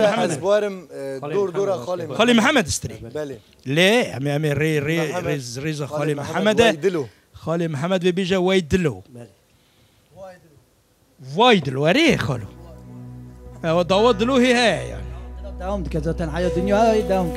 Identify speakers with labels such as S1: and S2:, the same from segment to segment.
S1: ازبوارم دور دور
S2: خالي محمد استري
S1: بله
S2: ليه امي ريز خالي محمد خالي محمد بيجا وايدلو وايدلو وريه خالو هو داود له هي يعني
S3: داوم كذا تنحيا الدنيا هاي داوم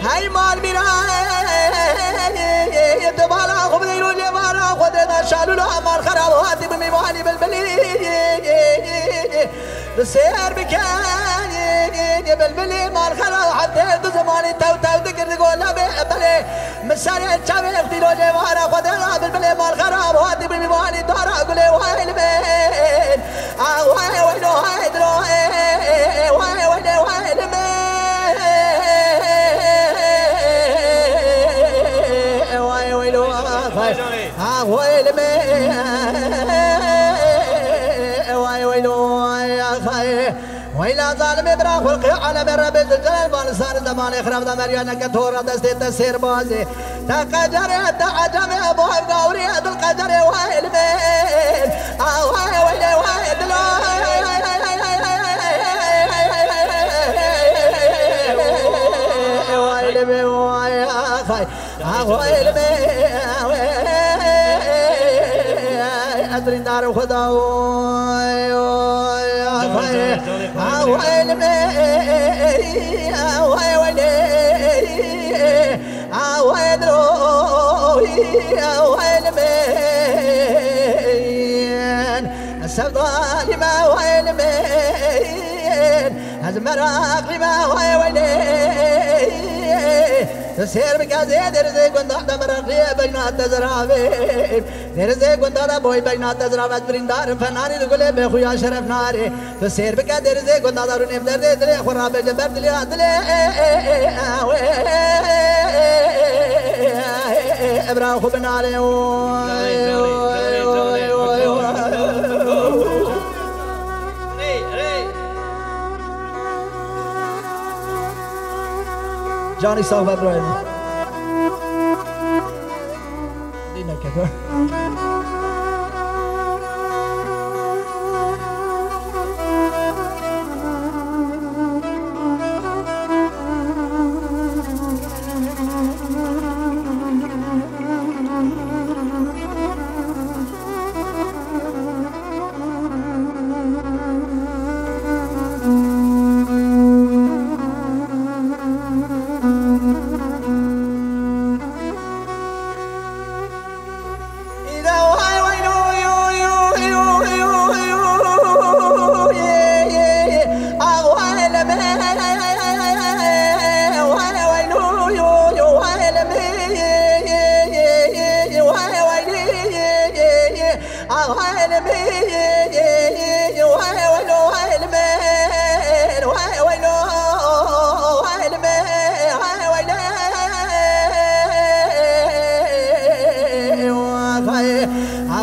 S3: هاي مال بنا يتبالا خب ديرو جبارا خدنا شالو لا مال خراب هاتي بمي موالي بالبلي بسير بكان بالبلي مال خراب حتى زماني تو تقدر تقول لا بلي مساري الشامي اختيلو جبارا خدنا بالبلي مال خراب هاتي بمي موالي دارا قولي وهاي البين وهاي وينو هاي درو وهاي وينو وهاي البين ويل ويلا ظالم ابراخ والقي على من رب الجلال بالسان زمان اخرب دمريانا كثورة دستي تسير بازي تقدر تعجم ابو قوري هذا القدر ويل مين ويل ويل أدري دار خدا ويل السبضان ما ويل أزمراق لما ويل تسير بكازي درزي كنت أحد مرقية بينات تزرابين درزي كنت أحد بوي بينات تزرابات برندار فناري تقولي بخويا شرف ناري تسير بكا درزي كنت أحد روني بدر دلي خراب جبر دلي عدلي إبراهيم بناري جاني صاحب ابراهيم دينا كذا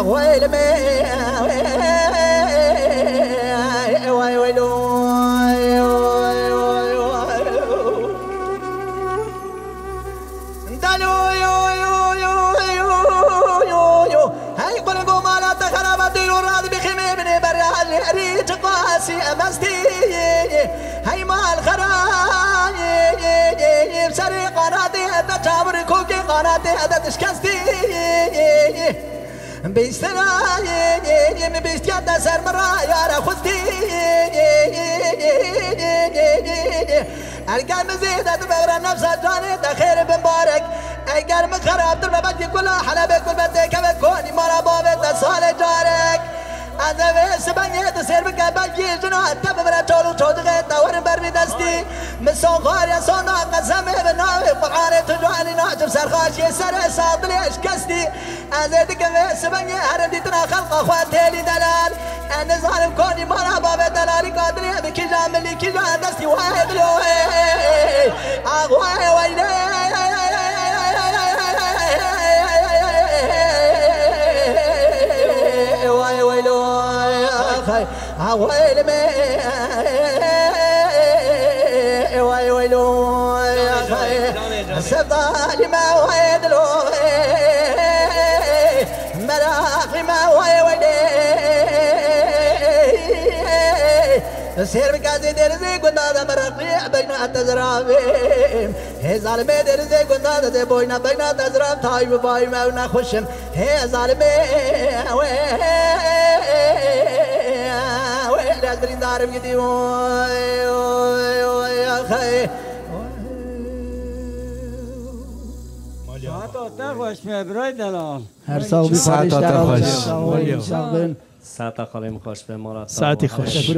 S3: ويل ويلو دلو هاي قلقوا ما لا تخرب ديروا راضي بخيمي من برا اللي اريد قاسي امستي هاي ما الخراي بسري قناتي هذا جابر كوكي قناتي هذا تشكستي بيستراي من بيستياد سر مرا يا رخصتي القلب زيدت بغرى نفس الجاني تخير بمبارك ايقر من خراب در بدي كلها حلبك والبدك بكوني مرا بابت صالح جارك انا سبني تسير بك بجي جنا تبرا تولو تودغ تور برمي دستي مسون غار صونا قسم بناوي قران تجواني ناجر سرخاشي سر صاد ليش كستي ازيدك سبني هرمدي تنا خلق اخواتي لي دلال انا ظالم كوني مرا بابت دلالي قادري بك جاملي كي جان دستي واحد لو اغواي ويلي ويل ويلو السبالي ما ويدلو ملاقي ما ويلي سير بكازي درزي قلنا ذا مرقي بين التزرابين هي ظالمي درزي قلنا ذا بوينا بين التزراب تايب باي ما ونخشم هي ظالمي لازم نعرف كذي يا خي
S4: ساعت آتش میبرید الان
S3: هر سال بیشتر
S2: ساعت
S3: خوش
S4: ساعت خالی خوش به مراد
S2: ساعتی خوش